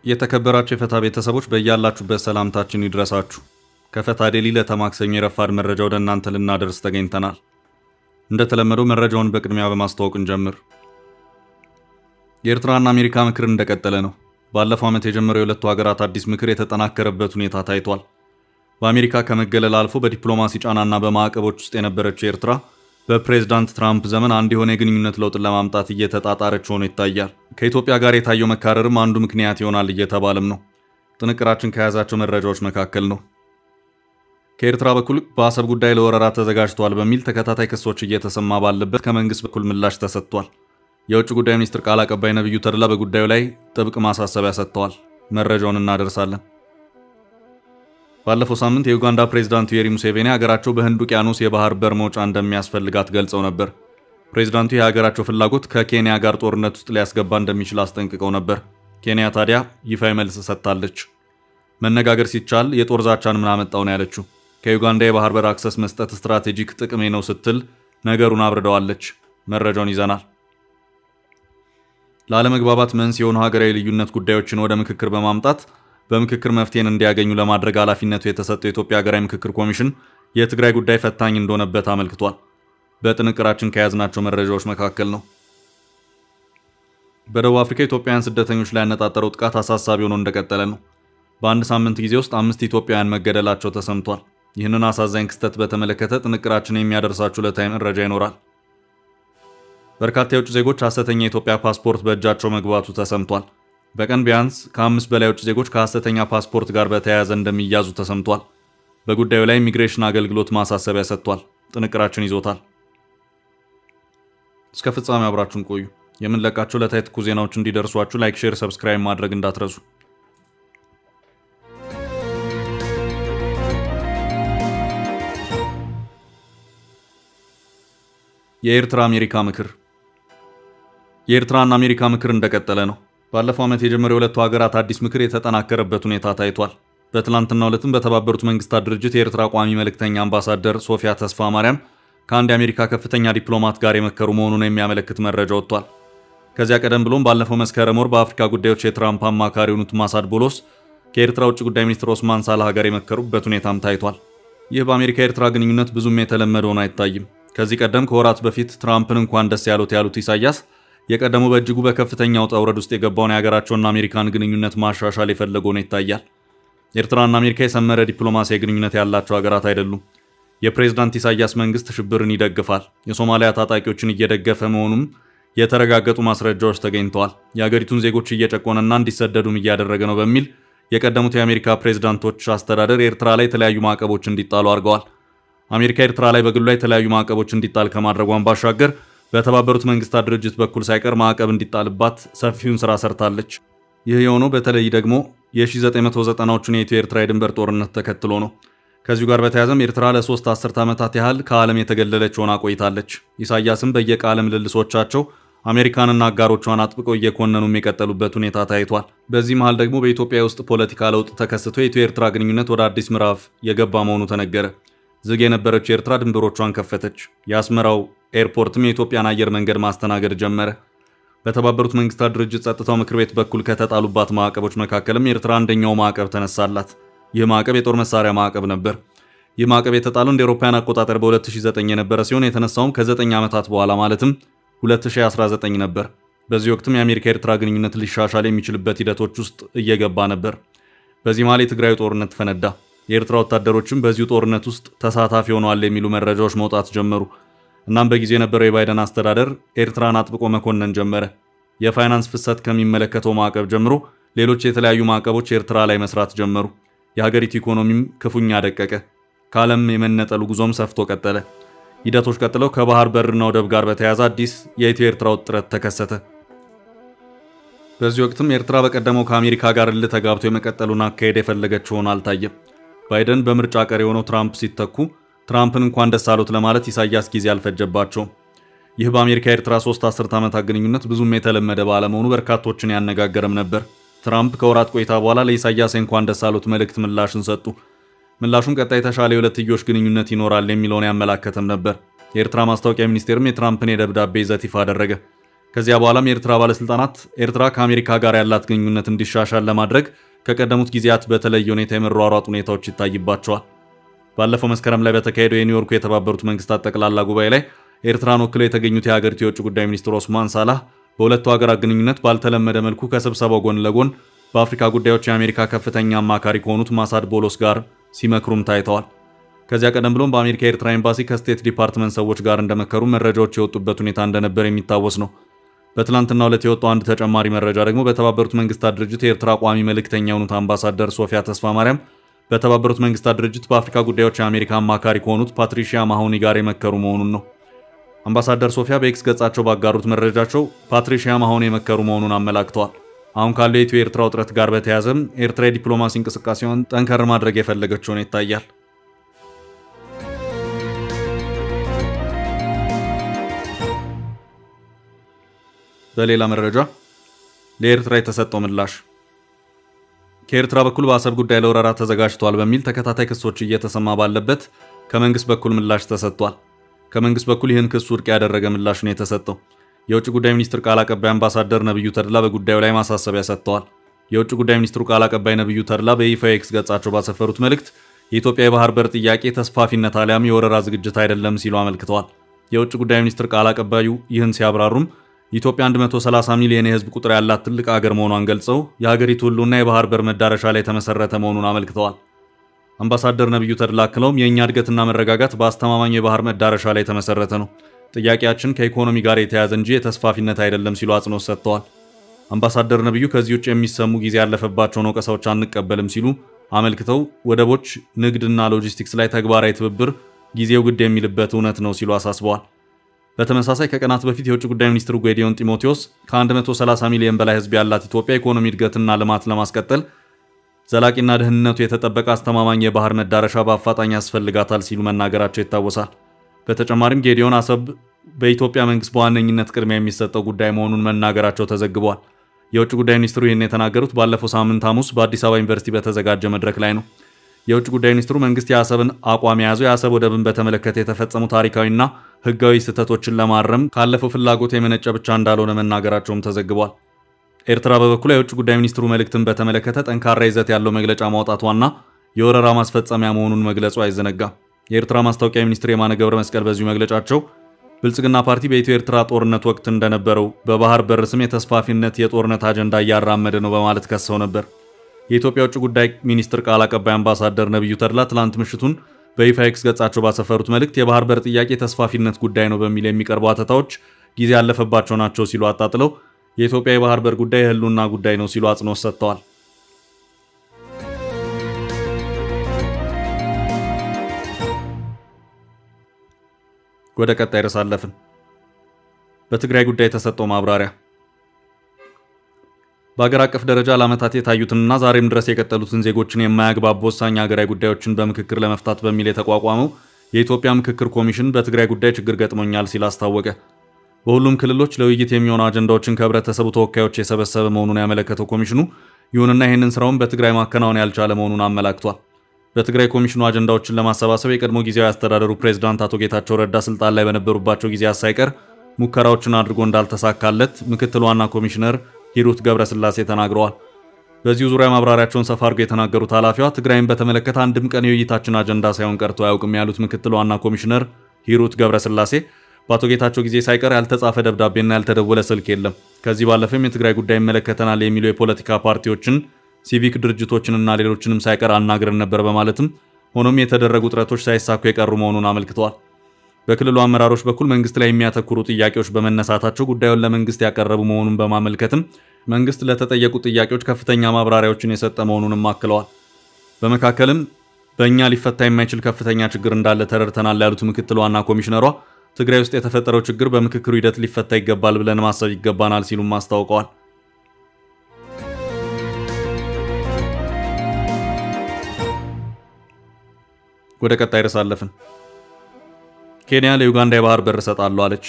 የተከበራችሁ የፈታ ቤተሰቦች በእያላችሁበት ሰላምታችን ይድረሳችሁ። ከፈታ ዴሊ ለተማክሰኞ የረፋድ መረጃ ወደ እናንተ ልናደርስ ተገኝተናል። እንደተለመደው መረጃውን በቅድሚያ በማስተዋወቅ እንጀምር። የኤርትራና አሜሪካ ምክር እንደቀጠለ ነው። ባለፈው ዓመት የጀመረው የሁለቱ ሀገራት አዲስ ምክር የተጠናከረበት ሁኔታ ታይቷል። በአሜሪካ ከመገለል አልፎ በዲፕሎማሲ ጫናና በማዕቀቦች ውስጥ የነበረችው ኤርትራ በፕሬዝዳንት ትራምፕ ዘመን አንድ የሆነ የግንኙነት ለውጥ ለማምጣት እየተጣጣረች ሆኖ ይታያል። ከኢትዮጵያ ጋር የታየው መካረርም አንዱ ምክንያት ይሆናል እየተባለም ነው። ጥንቅራችን ከያዛቸው መረጃዎች መካከል ነው። ከኤርትራ በኩል በአሰብ ጉዳይ ለወረራ ተዘጋጅቷል በሚል ተከታታይ ክሶች እየተሰማ ባለበት ከመንግስት በኩል ምላሽ ተሰጥቷል። የውጭ ጉዳይ ሚኒስትር ቃል አቀባይ ነብዩ ተድላ በጉዳዩ ላይ ጥብቅ ማሳሰቢያ ሰጥተዋል። መረጃውን እናደርሳለን። ባለፈው ሳምንት የኡጋንዳ ፕሬዝዳንት ዩዌሪ ሙሴቬኒ ሀገራቸው በህንድ ውቅያኖስ የባህር በር መውጫ እንደሚያስፈልጋት ገልጸው ነበር። ፕሬዝዳንቱ የሀገራቸው ፍላጎት ከኬንያ ጋር ጦርነት ውስጥ ሊያስገባ እንደሚችል አስጠንቅቀው ነበር። ኬንያ ታዲያ ይፋዊ መልስ ሰጥታለች። መነጋገር ሲቻል የጦር ዛቻን ምን አመጣው ነው ያለችው። ከዩጋንዳ የባህር በር አክሰስ መስጠት ስትራቴጂክ ጥቅሜ ነው ስትል ነገሩን አብርደዋለች። መረጃውን ይዘናል። ላለመግባባት መንስኤ የሆኑ ሀገራዊ ልዩነት ጉዳዮችን ወደ ምክክር በማምጣት በምክክር መፍትሄን እንዲያገኙ ለማድረግ ኃላፊነቱ የተሰጠው የኢትዮጵያ ሀገራዊ ምክክር ኮሚሽን የትግራይ ጉዳይ ፈታኝ እንደሆነበት አመልክቷል። በጥንቅራችን ከያዝናቸው መረጃዎች መካከል ነው። በደቡብ አፍሪካ ኢትዮጵያውያን ስደተኞች ላይ ያነጣጠረው ጥቃት አሳሳቢ ሆኖ እንደቀጠለ ነው። በአንድ ሳምንት ጊዜ ውስጥ 5 ኢትዮጵያውያን መገደላቸው ተሰምቷል። ይህንን አሳዛኝ ክስተት በተመለከተ ጥንቅራችን የሚያደርሳችሁ ዕለታዊ መረጃ ይኖራል። በርካታ የውጭ ዜጎች ሐሰተኛ የኢትዮጵያ ፓስፖርት በእጃቸው መግባቱ ተሰምቷል። በቀን ቢያንስ ከ5 በላይ የውጭ ዜጎች ከሐሰተኛ ፓስፖርት ጋር በተያያዘ እንደሚያዙ ተሰምቷል። በጉዳዩ ላይ ኢሚግሬሽን አገልግሎት ማሳሰቢያ ሰጥቷል። ጥንቅራችን ይዞታል። እስከ ፍጻሜ አብራችሁን ቆዩ። የምንለቃቸው ዕለታዊ ትኩስ ዜናዎች እንዲደርሷችሁ ላይክ፣ ሼር፣ ሰብስክራይብ ማድረግ እንዳትረሱ። የኤርትራ አሜሪካ ምክር። የኤርትራና አሜሪካ ምክር እንደቀጠለ ነው። ባለፈው ዓመት የጀመረው የሁለቱ ሀገራት አዲስ ምክር የተጠናከረበት ሁኔታ ታይቷል። በትላንትናው ዕለትም በተባበሩት መንግስታት ድርጅት የኤርትራ ቋሚ መልእክተኛ አምባሳደር ሶፊያ ተስፋ ማርያም ከአንድ የአሜሪካ ከፍተኛ ዲፕሎማት ጋር የመከሩ መሆኑን የሚያመለክት መረጃ ወጥቷል። ከዚያ ቀደም ብሎም ባለፈው መስከረም ወር በአፍሪካ ጉዳዮች የትራምፕ አማካሪ የሆኑት ማሳድ ቦሎስ ከኤርትራ ውጭ ጉዳይ ሚኒስትር ኦስማን ሳላህ ጋር የመከሩበት ሁኔታም ታይቷል። ይህ በአሜሪካ ኤርትራ ግንኙነት ብዙም የተለመደ ሆኖ አይታይም። ከዚህ ቀደም ከወራት በፊት ትራምፕን እንኳን ደስ ያሉት ኢሳያስ የቀደሙ በእጅጉ በከፍተኛ ውጣ ውረድ ውስጥ የገባውን የሀገራቸውና አሜሪካን ግንኙነት ማሻሻል የፈለገው ነው ይታያል። ኤርትራና አሜሪካ የሰመረ ዲፕሎማሲያዊ ግንኙነት ያላቸው ሀገራት አይደሉም። የፕሬዝዳንት ኢሳያስ መንግስት ሽብርን ይደግፋል፣ የሶማሊያ ታጣቂዎችን እየደገፈ መሆኑም የተረጋገጡ ማስረጃዎች ተገኝተዋል። የሀገሪቱን ዜጎች እየጨቆነና እንዲሰደዱም እያደረገ ነው በሚል የቀደሙት የአሜሪካ ፕሬዝዳንቶች አስተዳደር ኤርትራ ላይ የተለያዩ ማዕቀቦች እንዲጣሉ አድርገዋል። አሜሪካ ኤርትራ ላይ በግሏ የተለያዩ ማዕቀቦች እንዲጣል ከማድረጓን ባሻገር በተባበሩት መንግስታት ድርጅት በኩል ሳይቀር ማዕቀብ እንዲጣልባት ሰፊውን ስራ ሰርታለች። ይህ የሆነው በተለይ ደግሞ የ1990ዎቹን የኢትዮ ኤርትራ የድንበር ጦርነት ተከትሎ ነው። ከዚሁ ጋር በተያያዘም ኤርትራ ለ3 አስርት ዓመታት ያህል ከዓለም የተገለለች ሆና ቆይታለች። ኢሳያስም በየቃለ ምልልሶቻቸው አሜሪካንና አጋሮቿን አጥብቀው እየኮነኑም የቀጠሉበት ሁኔታ ታይቷል። በዚህ መሃል ደግሞ በኢትዮጵያ ውስጥ ፖለቲካ ለውጥ ተከስቶ የኢትዮ ኤርትራ ግንኙነት ወደ አዲስ ምዕራፍ የገባ መሆኑ ተነገረ። ዝግ የነበረችው ኤርትራ ድንበሮቿን ከፈተች። የአስመራው ኤርፖርትም የኢትዮጵያን አየር መንገድ ማስተናገድ ጀመረ። በተባበሩት መንግስታት ድርጅት ጸጥታው ምክር ቤት በኩል ከተጣሉባት ማዕቀቦች መካከልም ኤርትራ አንደኛው ማዕቀብ ተነሳላት። ይህ ማዕቀብ የጦር መሳሪያ ማዕቀብ ነበር። ይህ ማዕቀብ የተጣለው እንደ አውሮፓውያን አቆጣጠር በ2009 የነበረ ሲሆን የተነሳውም ከ9 ዓመታት በኋላ ማለትም 2019 ነበር። በዚህ ወቅትም የአሜሪካ ኤርትራ ግንኙነት ሊሻሻል የሚችልበት ሂደቶች ውስጥ እየገባ ነበር። በዚህ መሃል የትግራይ ጦርነት ፈነዳ። የኤርትራ ወታደሮችም በዚሁ ጦርነት ውስጥ ተሳታፊ ሆነዋል የሚሉ መረጃዎች መውጣት ጀመሩ። እናም በጊዜው የነበረው የባይደን አስተዳደር ኤርትራን አጥብቆ መኮነን ጀመረ። የፋይናንስ ፍሰት ከሚመለከተው ማዕቀብ ጀምሮ ሌሎች የተለያዩ ማዕቀቦች ኤርትራ ላይ መስራት ጀመሩ። የሀገሪቱ ኢኮኖሚም ክፉኛ ደቀቀ። ከዓለም የመነጠሉ ጉዞም ሰፍቶ ቀጠለ። ሂደቶች ቀጥለው ከባህር በርና ወደብ ጋር በተያያዘ አዲስ የኢትዮ ኤርትራ ውጥረት ተከሰተ። በዚህ ወቅትም ኤርትራ በቀደመው ከአሜሪካ ጋር ተጋብቶ የመቀጠሉን አካሄድ የፈለገችው ሆኖ አልታየም። ባይደን በምርጫ ቀሪ የሆነው ትራምፕ ሲተኩ ትራምፕን እንኳን ደስ አሉት ለማለት ኢሳያስ ጊዜ አልፈጀባቸውም። ይህ በአሜሪካ ኤርትራ 3 አስርት ዓመታት ግንኙነት ብዙም የተለመደ ባለመሆኑ በርካቶችን ያነጋገረም ነበር። ትራምፕ ከወራት ቆይታ በኋላ ለኢሳያስ እንኳን ደስ አሉት መልእክት ምላሽን ሰጡ። ምላሹም ቀጣይ የተሻለ የሁለትዮሽ ግንኙነት ይኖራል የሚለውን ያመላከተም ነበር። የኤርትራ ማስታወቂያ ሚኒስቴርም የትራምፕን የደብዳቤ ይዘት ይፋ አደረገ። ከዚያ በኋላም የኤርትራ ባለስልጣናት ኤርትራ ከአሜሪካ ጋር ያላት ግንኙነት እንዲሻሻል ለማድረግ ከቀደሙት ጊዜያት በተለየ ሁኔታ የመሯሯጥ ሁኔታዎች ይታይባቸዋል። ባለፈው መስከረም ላይ በተካሄደው የኒውዮርኩ የተባበሩት መንግስታት ጠቅላላ ጉባኤ ላይ ኤርትራን ወክለው የተገኙት የሀገሪቱ የውጭ ጉዳይ ሚኒስትር ኦስማን ሳላህ በሁለቱ ሀገራት ግንኙነት ባልተለመደ መልኩ ከስብሰባው ጎን ለጎን በአፍሪካ ጉዳዮች የአሜሪካ ከፍተኛ አማካሪ ከሆኑት ማሳድ ቦሎስ ጋር ሲመክሩም ታይተዋል። ከዚያ ቀደም ብሎም በአሜሪካ የኤርትራ ኤምባሲ ከስቴት ዲፓርትመንት ሰዎች ጋር እንደመከሩ መረጃዎች የወጡበት ሁኔታ እንደነበር የሚታወስ ነው። በትላንትናው ዕለት የወጣው አንድ ተጨማሪ መረጃ ደግሞ በተባበሩት መንግስታት ድርጅት የኤርትራ ቋሚ መልእክተኛ የሆኑት አምባሳደር ሶፊያ ተስፋ ማርያም በተባበሩት መንግስታት ድርጅት በአፍሪካ ጉዳዮች የአሜሪካ አማካሪ ከሆኑት ፓትሪሺያ ማሆኒ ጋር የመከሩ መሆኑን ነው። አምባሳደር ሶፊያ በኤክስ ገጻቸው ባጋሩት መረጃቸው ፓትሪሺያ ማሆኒ የመከሩ መሆኑን አመላክተዋል። አሁን ካለው የኢትዮ ኤርትራ ውጥረት ጋር በተያያዘም ኤርትራ የዲፕሎማሲ እንቅስቃሴውን ጠንከር ማድረግ የፈለገች ሆኖ ይታያል። በሌላ መረጃ ለኤርትራ የተሰጠው ምላሽ ከኤርትራ በኩል በአሰብ ጉዳይ ለወረራ ተዘጋጅቷል በሚል ተከታታይ ክሶች እየተሰማ ባለበት ከመንግስት በኩል ምላሽ ተሰጥቷል። ከመንግስት በኩል ይህን ክስ ውድቅ ያደረገ ምላሽ ነው የተሰጠው። የውጭ ጉዳይ ሚኒስትር ቃል አቀባይ አምባሳደር ነብዩ ተድላ በጉዳዩ ላይ ማሳሰቢያ ሰጥተዋል። የውጭ ጉዳይ ሚኒስትሩ ቃል አቀባይ ነብዩ ተድላ በይፋዊ ኤክስ ገጻቸው ባሰፈሩት መልእክት የኢትዮጵያ የባህር በር ጥያቄ ተስፋፊነት አሊያም የወረራ ዝግጅት አይደለም ሲሉ አመልክተዋል። የውጭ ጉዳይ ሚኒስትር ቃል አቀባዩ ይህን ሲያብራሩም ኢትዮጵያ 130 ሚሊዮን የህዝብ ቁጥር ያላት ትልቅ ሀገር መሆኗን ገልጸው የሀገሪቱ ሁሉና የባህር በር መዳረሻ ላይ የተመሰረተ መሆኑን አመልክተዋል። አምባሳደር ነብዩ ተድላ አክለውም የኛ እድገትና መረጋጋት በአስተማማኝ የባህር መዳረሻ ላይ የተመሰረተ ነው። ጥያቄያችን ከኢኮኖሚ ጋር የተያያዘ እንጂ የተስፋፊነት አይደለም ሲሉ አጽንኦት ሰጥተዋል። አምባሳደር ነብዩ ከዚህ ውጭ የሚሰሙ ጊዜ ያለፈባቸውን ወቀሳዎች አንቀበልም ሲሉ አመልክተው ወደቦች፣ ንግድና ሎጂስቲክስ ላይ ተግባራዊ ትብብር ጊዜው ግድ የሚልበት እውነት ነው ሲሉ አሳስበዋል። በተመሳሳይ ከቀናት በፊት የውጭ ጉዳይ ሚኒስትሩ ጌዲዮን ጢሞቴዎስ ከ130 ሚሊዮን በላይ ህዝብ ያላት ኢትዮጵያ ኢኮኖሚ እድገትና ልማት ለማስቀጠል ዘላቂና ደህንነቱ የተጠበቀ አስተማማኝ የባህር መዳረሻ በአፋጣኝ ያስፈልጋታል ሲሉ መናገራቸው ይታወሳል። በተጨማሪም ጌዲዮን አሰብ በኢትዮጵያ መንግስት በዋነኝነት ቅድሚያ የሚሰጠው ጉዳይ መሆኑን መናገራቸው ተዘግቧል። የውጭ ጉዳይ ሚኒስትሩ ይህን የተናገሩት ባለፈው ሳምንት ሐሙስ በአዲስ አበባ ዩኒቨርሲቲ በተዘጋጀ መድረክ ላይ ነው። የውጭ ጉዳይ ሚኒስትሩ መንግስት የአሰብን አቋም የያዘው የአሰብ ወደብን በተመለከተ የተፈጸሙ ታሪካዊና ህጋዊ ስህተቶችን ለማረም ካለፈው ፍላጎት የመነጨ ብቻ እንዳልሆነ መናገራቸውም ተዘግቧል። ኤርትራ በበኩሉ የውጭ ጉዳይ ሚኒስትሩ መልእክትን በተመለከተ ጠንካራ ይዘት ያለው መግለጫ ማውጣቷና የወረራ ማስፈጸሚያ መሆኑን መግለጹ አይዘነጋም። የኤርትራ ማስታወቂያ ሚኒስትር የማነ ገብረ መስቀል በዚሁ መግለጫቸው ብልጽግና ፓርቲ በኢትዮ ኤርትራ ጦርነት ወቅት እንደነበረው በባህር በር ስም የተስፋፊነት የጦርነት አጀንዳ እያራመደ ነው በማለት ከሰው ነበር። የኢትዮጵያ ውጭ ጉዳይ ሚኒስትር ቃል አቀባይ አምባሳደር ነብዩ ተድላ ትላንት ምሽቱን በይፋ ኤክስ ገጻቸው ባሰፈሩት መልእክት የባህር በር ጥያቄ ተስፋፊነት ጉዳይ ነው በሚል የሚቀርቡ አተታዎች ጊዜ ያለፈባቸው ናቸው ሲሉ አጣጥለው የኢትዮጵያ የባህር በር ጉዳይ የህልውና ጉዳይ ነው ሲሉ አጽንኦት ሰጥተዋል። ወደ ቀጣይ ርዕስ አለፍን። በትግራይ ጉዳይ የተሰጠው ማብራሪያ በአገር አቀፍ ደረጃ ለዓመታት የታዩትንና ዛሬም ድረስ የቀጠሉትን ዜጎችን የማያግባቡ ወሳኝ ሀገራዊ ጉዳዮችን በምክክር ለመፍታት በሚል የተቋቋመው የኢትዮጵያ ምክክር ኮሚሽን በትግራይ ጉዳይ ችግር ገጥሞኛል ሲል አስታወቀ። በሁሉም ክልሎች ለውይይት የሚሆኑ አጀንዳዎችን ከህብረተሰቡ ተወካዮች የሰበሰበ መሆኑን ያመለከተው ኮሚሽኑ ይሁንና ይህንን ስራውን በትግራይ ማከናወን ያልቻለ መሆኑን አመላክቷል። በትግራይ ኮሚሽኑ አጀንዳዎችን ለማሰባሰብ የቀድሞ ጊዜያዊ አስተዳደሩ ፕሬዝዳንት አቶ ጌታቸው ረዳ ስልጣን ላይ በነበሩባቸው ጊዜያት ሳይቀር ሙከራዎችን አድርጎ እንዳልተሳካለት ምክትል ዋና ኮሚሽነር ሂሩት ገብረስላሴ ተናግረዋል። በዚሁ ዙሪያ ማብራሪያቸውን ሰፋ አድርገው የተናገሩት ኃላፊዋ ትግራይን በተመለከተ አንድም ቀን የውይይታችን አጀንዳ ሳይሆን ቀርቶ አያውቅም ያሉት ምክትል ዋና ኮሚሽነር ሂሩት ገብረስላሴ በአቶ ጌታቸው ጊዜ ሳይቀር ያልተጻፈ ደብዳቤና ያልተደወለ ስልክ የለም። ከዚህ ባለፈም የትግራይ ጉዳይ ይመለከተናል የሚሉ የፖለቲካ ፓርቲዎችን፣ ሲቪክ ድርጅቶችንና ሌሎችንም ሳይቀር አናግረን ነበር በማለትም ሆኖም የተደረጉ ጥረቶች ሳይሳኩ የቀሩ መሆኑን አመልክተዋል። በክልሉ አመራሮች በኩል መንግስት ላይ የሚያተኩሩ ጥያቄዎች በመነሳታቸው ጉዳዩን ለመንግስት ያቀረቡ መሆኑን በማመልከትም መንግስት ለተጠየቁ ጥያቄዎች ከፍተኛ ማብራሪያዎችን የሰጠ መሆኑንም አክለዋል። በመካከልም በእኛ ሊፈታ የማይችል ከፍተኛ ችግር እንዳለ ተረድተናል ያሉት ምክትል ዋና ኮሚሽነሯ ትግራይ ውስጥ የተፈጠረው ችግር በምክክሩ ሂደት ሊፈታ ይገባል ብለን ማሰብ ይገባናል ሲሉም አስታውቀዋል። ወደ ቀጣይ ርዕስ አለፍን። ኬንያ ለዩጋንዳ የባህር በር ሰጣለሁ አለች።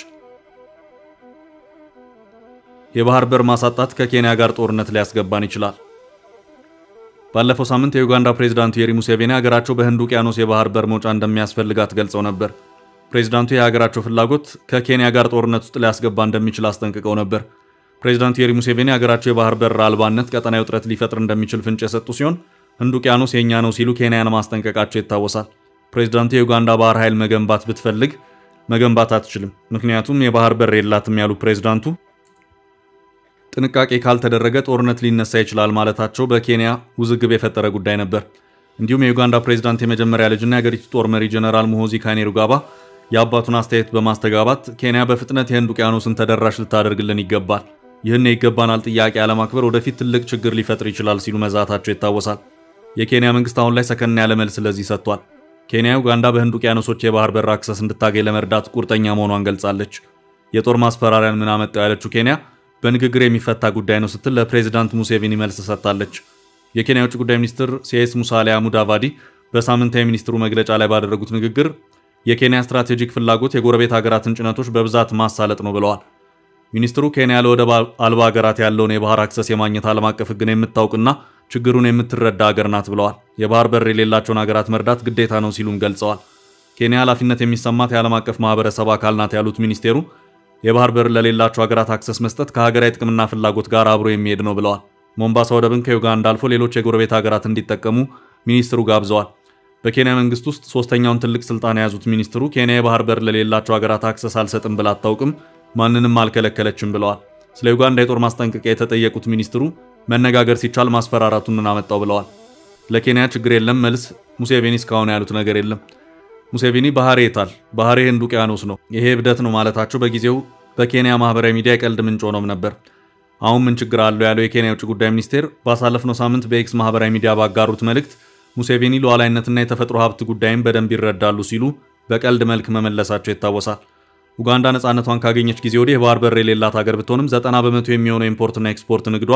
የባህር በር ማሳጣት ከኬንያ ጋር ጦርነት ሊያስገባን ይችላል። ባለፈው ሳምንት የዩጋንዳ ፕሬዝዳንት ዩዌሪ ሙሴቬኒ ሀገራቸው በህንድ ውቅያኖስ የባህር በር መውጫ እንደሚያስፈልጋት ገልጸው ነበር። ፕሬዝዳንቱ የሀገራቸው ፍላጎት ከኬንያ ጋር ጦርነት ውስጥ ሊያስገባ እንደሚችል አስጠንቅቀው ነበር። ፕሬዝዳንት ዩዌሪ ሙሴቬኒ ሀገራቸው የባህር በር አልባነት ቀጠናዊ ውጥረት ሊፈጥር እንደሚችል ፍንጭ የሰጡ ሲሆን ህንድ ውቅያኖስ የኛ ነው ሲሉ ኬንያን ማስጠንቀቃቸው ይታወሳል። ፕሬዝዳንቱ የዩጋንዳ ባህር ኃይል መገንባት ብትፈልግ መገንባት አትችልም፣ ምክንያቱም የባህር በር የላትም ያሉ ፕሬዝዳንቱ ጥንቃቄ ካልተደረገ ጦርነት ሊነሳ ይችላል ማለታቸው በኬንያ ውዝግብ የፈጠረ ጉዳይ ነበር። እንዲሁም የዩጋንዳ ፕሬዝዳንት የመጀመሪያ ልጅና የሀገሪቱ ጦር መሪ ጀነራል ሙሆዚ ካይኔሩጋባ የአባቱን አስተያየት በማስተጋባት ኬንያ በፍጥነት የህንድ ውቅያኖስን ተደራሽ ልታደርግልን ይገባል፣ ይህን ይገባናል ጥያቄ አለማክበር ወደፊት ትልቅ ችግር ሊፈጥር ይችላል ሲሉ መዛታቸው ይታወሳል። የኬንያ መንግስት አሁን ላይ ሰከን ያለ መልስ ለዚህ ሰጥቷል። ኬንያ ዩጋንዳ በህንድ ውቅያኖሶች የባህር በር አክሰስ እንድታገኝ ለመርዳት ቁርጠኛ መሆኗን ገልጻለች። የጦር ማስፈራሪያን ምን አመጣው ያለችው ኬንያ በንግግር የሚፈታ ጉዳይ ነው ስትል ለፕሬዝዳንት ሙሴቬኒ መልስ ሰጥታለች። የኬንያ ውጭ ጉዳይ ሚኒስትር ሲኤስ ሙሳሊያ ሙዳቫዲ በሳምንታዊ ሚኒስትሩ መግለጫ ላይ ባደረጉት ንግግር የኬንያ ስትራቴጂክ ፍላጎት የጎረቤት ሀገራትን ጭነቶች በብዛት ማሳለጥ ነው ብለዋል። ሚኒስትሩ ኬንያ ለወደብ አልባ ሀገራት ያለውን የባህር አክሰስ የማግኘት ዓለም አቀፍ ሕግን የምታውቅና ችግሩን የምትረዳ ሀገር ናት ብለዋል። የባህር በር የሌላቸውን ሀገራት መርዳት ግዴታ ነው ሲሉም ገልጸዋል። ኬንያ ኃላፊነት የሚሰማት የዓለም አቀፍ ማህበረሰብ አካል ናት ያሉት ሚኒስቴሩ የባህር በር ለሌላቸው ሀገራት አክሰስ መስጠት ከሀገራዊ ጥቅምና ፍላጎት ጋር አብሮ የሚሄድ ነው ብለዋል። ሞምባሳ ወደብን ከዩጋንዳ አልፎ ሌሎች የጎረቤት ሀገራት እንዲጠቀሙ ሚኒስትሩ ጋብዘዋል። በኬንያ መንግስት ውስጥ ሶስተኛውን ትልቅ ስልጣን የያዙት ሚኒስትሩ ኬንያ የባህር በር ለሌላቸው ሀገራት አክሰስ አልሰጥም ብላ አታውቅም፣ ማንንም አልከለከለችም ብለዋል። ስለ ዩጋንዳ የጦር ማስጠንቀቂያ የተጠየቁት ሚኒስትሩ መነጋገር ሲቻል ማስፈራራቱን እናመጣው ብለዋል። ለኬንያ ችግር የለም መልስ ሙሴቬኒ እስካሁን ያሉት ነገር የለም። ሙሴቬኒ ባህር የታል? ባህር ህንድ ውቅያኖስ ነው፣ ይሄ እብደት ነው ማለታቸው በጊዜው በኬንያ ማህበራዊ ሚዲያ የቀልድ ምንጭ ሆኖም ነበር። አሁን ምን ችግር አለው ያለው የኬንያ ውጭ ጉዳይ ሚኒስቴር ባሳለፍነው ሳምንት በኤክስ ማህበራዊ ሚዲያ ባጋሩት መልእክት ሙሴቬኒ ሉዓላዊነትና የተፈጥሮ ሀብት ጉዳይን በደንብ ይረዳሉ ሲሉ በቀልድ መልክ መመለሳቸው ይታወሳል። ኡጋንዳ ነፃነቷን ካገኘች ጊዜ ወዲህ የባህር በር የሌላት ሀገር ብትሆንም 90% የሚሆነው ኢምፖርትና ኤክስፖርት ንግዷ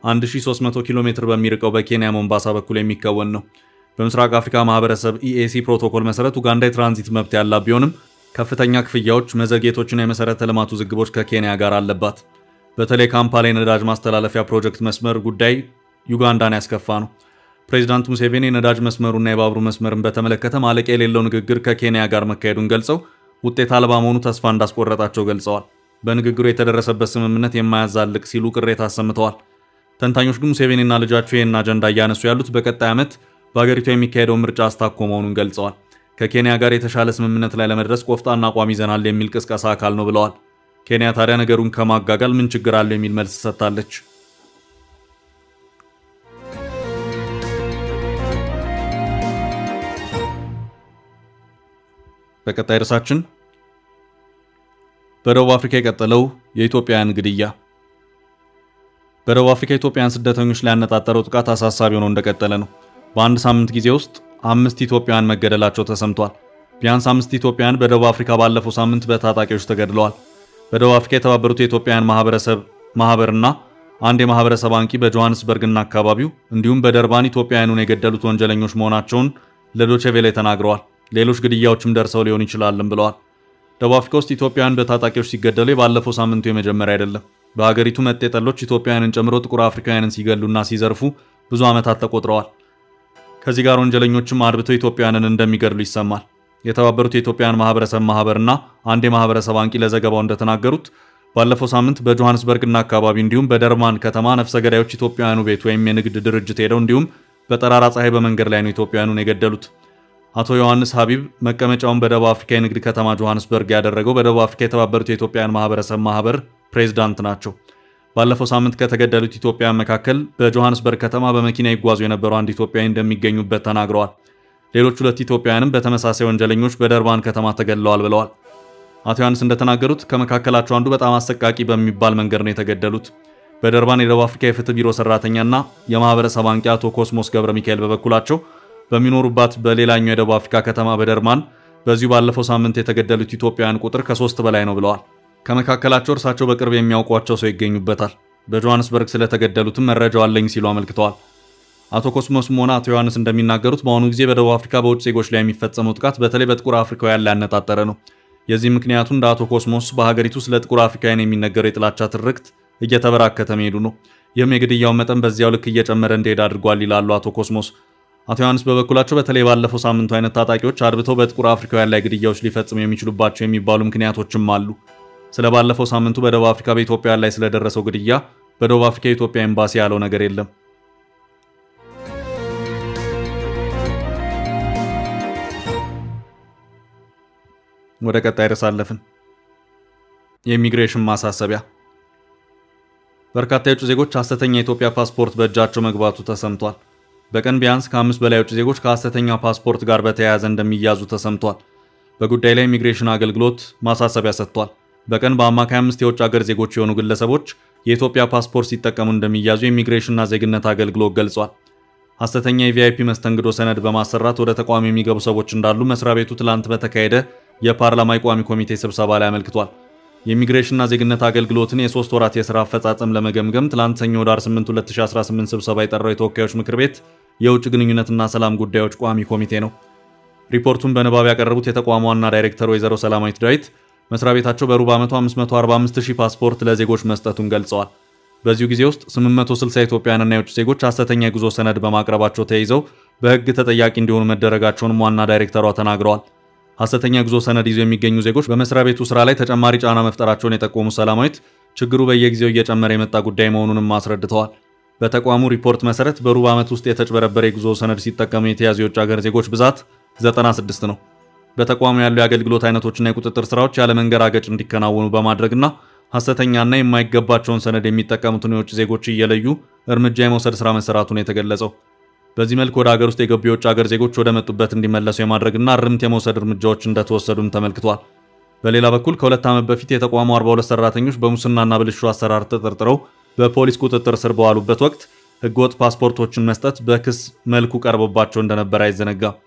1300 ኪሎ ሜትር በሚርቀው በኬንያ ሞምባሳ በኩል የሚከወን ነው። በምስራቅ አፍሪካ ማህበረሰብ ኢኤሲ ፕሮቶኮል መሰረት ኡጋንዳ የትራንዚት መብት ያላት ቢሆንም ከፍተኛ ክፍያዎች፣ መዘግየቶችና የመሰረተ ልማት ውዝግቦች ከኬንያ ጋር አለባት። በተለይ ካምፓላ የነዳጅ ማስተላለፊያ ፕሮጀክት መስመር ጉዳይ ዩጋንዳን ያስከፋ ነው። ፕሬዝዳንት ሙሴቬኒ የነዳጅ መስመሩና የባቡሩ መስመርን በተመለከተ ማለቂያ የሌለው ንግግር ከኬንያ ጋር መካሄዱን ገልጸው ውጤት አልባ መሆኑ ተስፋ እንዳስቆረጣቸው ገልጸዋል። በንግግሩ የተደረሰበት ስምምነት የማያዛልቅ ሲሉ ቅሬታ አሰምተዋል። ተንታኞች ግን ሙሴቬኒና ልጃቸው ይህን አጀንዳ እያነሱ ያሉት በቀጣይ ዓመት በአገሪቱ የሚካሄደው ምርጫ አስታኮ መሆኑን ገልጸዋል። ከኬንያ ጋር የተሻለ ስምምነት ላይ ለመድረስ ቆፍጣና አቋም ይዘናል የሚል ቅስቀሳ አካል ነው ብለዋል። ኬንያ ታዲያ ነገሩን ከማጋጋል ምን ችግር አለው የሚል መልስ ሰጥታለች። በቀጣይ ርዕሳችን በደቡብ አፍሪካ የቀጠለው የኢትዮጵያውያን ግድያ። በደቡብ አፍሪካ ኢትዮጵያውያን ስደተኞች ላይ ያነጣጠረው ጥቃት አሳሳቢ ሆኖ እንደቀጠለ ነው። በአንድ ሳምንት ጊዜ ውስጥ 5 ኢትዮጵያውያን መገደላቸው ተሰምቷል። ቢያንስ 5 ኢትዮጵያውያን በደቡብ አፍሪካ ባለፈው ሳምንት በታጣቂዎች ተገድለዋል። በደቡብ አፍሪካ የተባበሩት የኢትዮጵያውያን ማህበርና አንድ የማህበረሰብ አንቂ በጆሃንስበርግና አካባቢው እንዲሁም በደርባን ኢትዮጵያውያኑን የገደሉት ወንጀለኞች መሆናቸውን ለዶቼ ቬለ ተናግረዋል። ሌሎች ግድያዎችም ደርሰው ሊሆን ይችላልም ብለዋል። ደቡብ አፍሪካ ውስጥ ኢትዮጵያውያን በታጣቂዎች ሲገደሉ ባለፈው ሳምንቱ የመጀመሪያ አይደለም። በሀገሪቱ መጤጠሎች ኢትዮጵያውያንን ጨምሮ ጥቁር አፍሪካውያንን ሲገሉና ሲዘርፉ ብዙ ዓመታት ተቆጥረዋል። ከዚህ ጋር ወንጀለኞችም አድብተው ኢትዮጵያውያንን እንደሚገድሉ ይሰማል። የተባበሩት የኢትዮጵያውያን ማህበርና አንድ የማህበረሰብ አንቂ ለዘገባው እንደተናገሩት ባለፈው ሳምንት በጆሃንስበርግና አካባቢ እንዲሁም በደርባን ከተማ ነፍሰ ገዳዮች ኢትዮጵያውያኑ ቤት ወይም የንግድ ድርጅት ሄደው እንዲሁም በጠራራ ፀሐይ በመንገድ ላይ ነው ኢትዮጵያውያኑን የገደሉት። አቶ ዮሐንስ ሀቢብ መቀመጫውን በደቡብ አፍሪካ የንግድ ከተማ ጆሃንስበርግ ያደረገው በደቡብ አፍሪካ የተባበሩት የኢትዮጵያውያን ማህበር ፕሬዝዳንት ናቸው። ባለፈው ሳምንት ከተገደሉት ኢትዮጵያውያን መካከል በጆሃንስበርግ ከተማ በመኪና ይጓዙ የነበሩ አንድ ኢትዮጵያዊ እንደሚገኙበት ተናግረዋል። ሌሎች 2 ኢትዮጵያውያንም በተመሳሳይ ወንጀለኞች በደርባን ከተማ ተገድለዋል ብለዋል። አቶ ዮሐንስ እንደተናገሩት ከመካከላቸው አንዱ በጣም አሰቃቂ በሚባል መንገድ ነው የተገደሉት። በደርባን የደቡብ አፍሪካ የፍትህ ቢሮ ሰራተኛና የማህበረሰብ አንቂ አቶ ኮስሞስ ገብረ ሚካኤል በበኩላቸው በሚኖሩባት በሌላኛው የደቡብ አፍሪካ ከተማ በደርባን በዚሁ ባለፈው ሳምንት የተገደሉት ኢትዮጵያውያን ቁጥር ከ3 በላይ ነው ብለዋል። ከመካከላቸው እርሳቸው በቅርብ የሚያውቋቸው ሰው ይገኙበታል። በጆሃንስበርግ ስለተገደሉትም መረጃው አለኝ ሲሉ አመልክተዋል። አቶ ኮስሞስም ሆነ አቶ ዮሐንስ እንደሚናገሩት በአሁኑ ጊዜ በደቡብ አፍሪካ በውጭ ዜጎች ላይ የሚፈጸመው ጥቃት በተለይ በጥቁር አፍሪካውያን ላይ ያነጣጠረ ነው። የዚህ ምክንያቱ እንደ አቶ ኮስሞስ በሀገሪቱ ስለ ጥቁር አፍሪካውያን የሚነገረው የጥላቻ ትርክት እየተበራከተ መሄዱ ነው። ይህም የግድያውን መጠን በዚያው ልክ እየጨመረ እንደሄድ አድርጓል ይላሉ አቶ ኮስሞስ። አቶ ዮሐንስ በበኩላቸው በተለይ ባለፈው ሳምንቱ አይነት ታጣቂዎች አድብተው በጥቁር አፍሪካውያን ላይ ግድያዎች ሊፈጽሙ የሚችሉባቸው የሚባሉ ምክንያቶችም አሉ። ስለ ባለፈው ሳምንቱ በደቡብ አፍሪካ በኢትዮጵያውያን ላይ ስለደረሰው ግድያ በደቡብ አፍሪካ የኢትዮጵያ ኤምባሲ ያለው ነገር የለም። ወደ ቀጣይ ርዕስ አለፍን። የኢሚግሬሽን ማሳሰቢያ። በርካታ የውጭ ዜጎች ሐሰተኛ የኢትዮጵያ ፓስፖርት በእጃቸው መግባቱ ተሰምቷል። በቀን ቢያንስ ከ5 በላይ የውጭ ዜጎች ከሐሰተኛ ፓስፖርት ጋር በተያያዘ እንደሚያዙ ተሰምቷል። በጉዳይ ላይ ኢሚግሬሽን አገልግሎት ማሳሰቢያ ሰጥቷል። በቀን በአማካይ 5 የውጭ ሀገር ዜጎች የሆኑ ግለሰቦች የኢትዮጵያ ፓስፖርት ሲጠቀሙ እንደሚያዙ የኢሚግሬሽንና ዜግነት አገልግሎት ገልጿል። ሐሰተኛ የቪአይፒ መስተንግዶ ሰነድ በማሰራት ወደ ተቋም የሚገቡ ሰዎች እንዳሉ መስሪያ ቤቱ ትላንት በተካሄደ የፓርላማ ቋሚ ኮሚቴ ስብሰባ ላይ አመልክቷል። የኢሚግሬሽንና ዜግነት አገልግሎትን የ3 ወራት የሥራ አፈጻጸም ለመገምገም ትላንት ሰኞ ኅዳር 8 2018 ስብሰባ የጠራው የተወካዮች ምክር ቤት የውጭ ግንኙነትና ሰላም ጉዳዮች ቋሚ ኮሚቴ ነው። ሪፖርቱን በንባብ ያቀረቡት የተቋሙ ዋና ዳይሬክተር ወይዘሮ ሰላማዊት ዳዊት መስሪያ ቤታቸው በሩብ ዓመቱ 545,000 ፓስፖርት ለዜጎች መስጠቱን ገልጸዋል። በዚሁ ጊዜ ውስጥ 860 ኢትዮጵያውያንና የውጭ ዜጎች ሐሰተኛ የጉዞ ሰነድ በማቅረባቸው ተይዘው በሕግ ተጠያቂ እንዲሆኑ መደረጋቸውንም ዋና ዳይሬክተሯ ተናግረዋል። ሐሰተኛ ጉዞ ሰነድ ይዘው የሚገኙ ዜጎች በመስሪያ ቤቱ ስራ ላይ ተጨማሪ ጫና መፍጠራቸውን የጠቆሙ ሰላማዊት ችግሩ በየጊዜው እየጨመረ የመጣ ጉዳይ መሆኑንም አስረድተዋል። በተቋሙ ሪፖርት መሰረት በሩብ ዓመት ውስጥ የተጭበረበረ የጉዞ ሰነድ ሲጠቀሙ የተያዙ የውጭ ሀገር ዜጎች ብዛት 96 ነው። በተቋሙ ያሉ የአገልግሎት አይነቶችና የቁጥጥር ስራዎች ያለ መንገራገጭ እንዲከናወኑ በማድረግና ሐሰተኛና የማይገባቸውን ሰነድ የሚጠቀሙትን የውጭ ዜጎች እየለዩ እርምጃ የመውሰድ ስራ መሰራቱን የተገለጸው። በዚህ መልኩ ወደ ሀገር ውስጥ የገቡ የውጭ ሀገር ዜጎች ወደ መጡበት እንዲመለሱ የማድረግና እርምት የመውሰድ እርምጃዎች እንደተወሰዱም ተመልክቷል። በሌላ በኩል ከ2 ዓመት በፊት የተቋሙ 42 ሰራተኞች በሙስናና ብልሹ አሰራር ተጠርጥረው በፖሊስ ቁጥጥር ስር በዋሉበት ወቅት ህገወጥ ፓስፖርቶችን መስጠት በክስ መልኩ ቀርቦባቸው እንደነበር አይዘነጋም።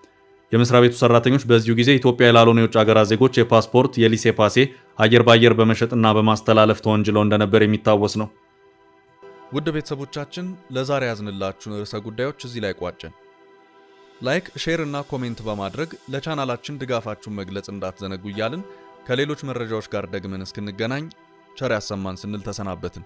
የመስሪያ ቤቱ ሰራተኞች በዚሁ ጊዜ ኢትዮጵያ ላልሆኑ የውጭ ሀገራት ዜጎች የፓስፖርት የሊሴ ፓሴ አየር ባየር በመሸጥና በማስተላለፍ ተወንጅለው እንደነበር የሚታወስ ነው። ውድ ቤተሰቦቻችን ለዛሬ ያዝንላችሁን ርዕሰ ጉዳዮች እዚህ ላይ ቋጨን። ላይክ፣ ሼር እና ኮሜንት በማድረግ ለቻናላችን ድጋፋችሁን መግለጽ እንዳትዘነጉ እያልን ከሌሎች መረጃዎች ጋር ደግመን እስክንገናኝ ቸር ያሰማን ስንል ተሰናበትን።